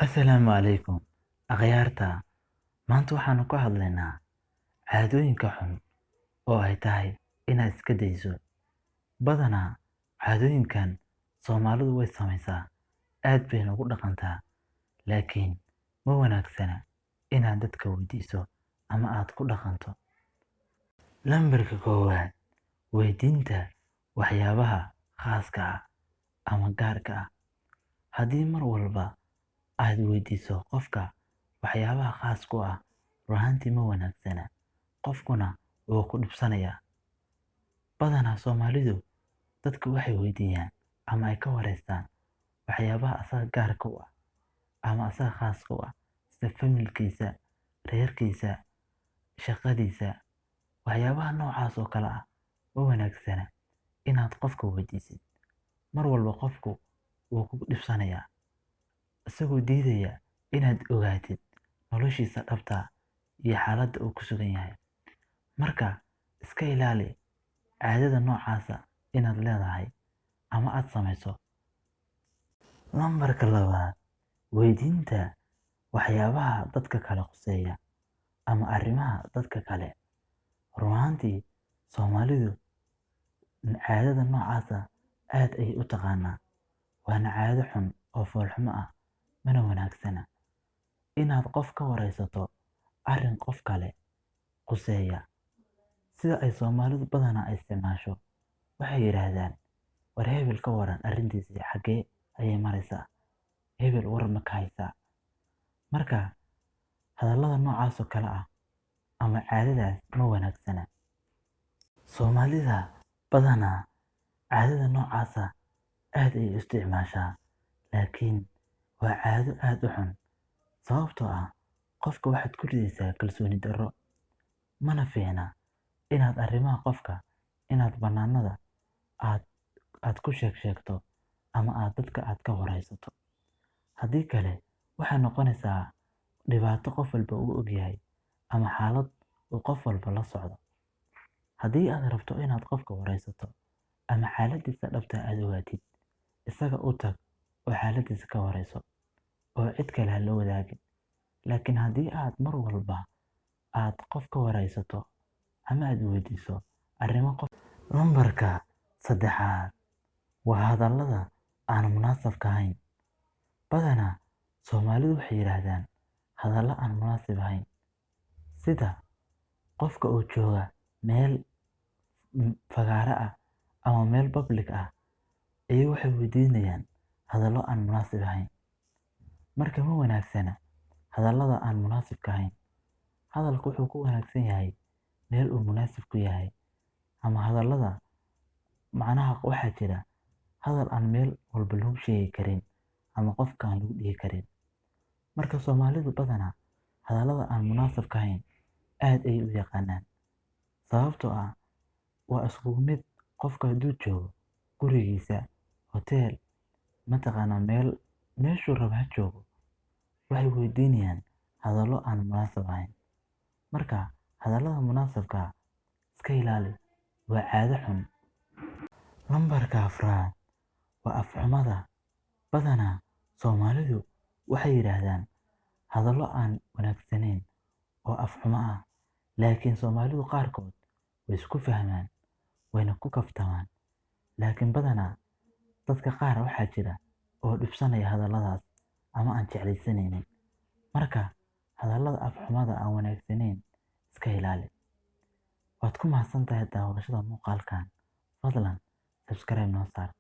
Assalaamu calaykum akhyaarta. Maanta waxaanu ka hadlaynaa caadooyinka xun oo ay tahay inaad iska dayso. Badanaa caadooyinkan Soomaalidu way samaysaa, aad bayna ugu dhaqantaa, laakiin ma wanaagsana inaad dadka weydiiso ama aad ku dhaqanto. Lambarka koowaad, weydiinta waxyaabaha khaaska ah ama gaarka ah. Haddii mar walba aad weydiiso qofka waxyaabaha khaas ku ah, run ahaantii ma wanaagsana, qofkuna wuu ku dhibsanayaa. Badanaa Soomaalidu dadka waxay weydiiyaan ama ay ka wareystaan waxyaabaha asaga gaarka u ah ama asaga khaaska u ah, sida familkiisa, reerkiisa, shaqadiisa. Waxyaabaha noocaas oo kale ah ma wanaagsana inaad qofka weydiisid. Mar walba qofku wuu kugu dhibsanayaa, isagoo diidaya inaad ogaatid noloshiisa dhabta ah iyo xaaladda uu ku sugan yahay. Marka iska ilaali caadada noocaasa inaad leedahay ama aad samayso. Lambarka labaad, weydiinta waxyaabaha dadka kale khuseeya ama arrimaha dadka kale. Run ahaantii Soomaalidu caadada noocaasa aad ayay u taqaanaa, waana caado xun oo foolxumo ah, mana wanaagsana inaad qof ka wareysato arrin qof kale khuseeya. Sida ay Soomaalidu badanaa ay isticmaasho, waxay yiraahdaan war hebel ka waran arrintiisa xaggee ayay maraysaa, hebel war ma ka haysaa. Marka hadallada noocaas oo kale ah ama caadadaas ma wanaagsana. Soomaalida badanaa caadada noocaasa aad ayay u isticmaashaa, laakiin waa caado aad u xun, sababtoo ah qofka waxaad ku ridaysaa kalsooni darro. Mana fiicna inaad arrimaha qofka inaad bannaanada aad ku sheegto ama aad dadka aad ka wareysato. Haddii kale waxay noqonaysaa dhibaato qof walba uu ogyahay ama xaalad uu qof walba la socdo. Haddii aad rabto inaad qofka wareysato ama xaaladdiisa dhabta aad ogaatid, isaga u tag oo xaaladdiisa ka wareyso oo cid kale ha la wadaagin. Laakiin haddii aad mar walba aad qof ka wareysato ama aad weydiiso arrimo qof. Lambarka saddexaad waa hadallada aan munaasabka ahayn. Badanaa Soomaalidu waxay yiraahdaan hadallo aan munaasib ahayn, sida qofka uu jooga meel fagaare ah ama meel public ah ayay waxay weydiinayaan hadallo aan munaasib ahayn. Marka ma wanaagsana hadallada aan munaasibka ahayn. Hadalku wuxuu ku wanaagsan yahay meel uu munaasib ku yahay, ama hadallada macnaha waxaa jira hadal aan meel walba lagu sheegi karin ama qofka aan lagu dhihi karin. Marka Soomaalidu badanaa hadallada aan munaasibka ahayn aad ayay u yaqaanaan, sababtoo ah waa isku mid. Qofka hadduu joogo gurigiisa, hoteel, mataqaanaa meeshuu raba ha joogo, waxay weydiinayaan hadallo aan munaasib ahayn. Marka hadallada munaasibka ah iska ilaali, waa caado xun. Lambarka afraad waa afxumada. Badanaa Soomaalidu waxay yiraahdaan hadallo aan wanaagsanayn oo afxumo ah, laakiin Soomaalidu qaarkood way isku fahmaan wayna ku kaftamaan. Laakiin badanaa dadka qaar waxaa jira oo dhibsanaya hadalladaas ama aan jeclaysanaynin. Marka hadallada afxumada aan wanaagsanayn iska ilaali. Waad ku mahadsantahay daawashada muuqaalkan. Fadlan subscribe noo saar.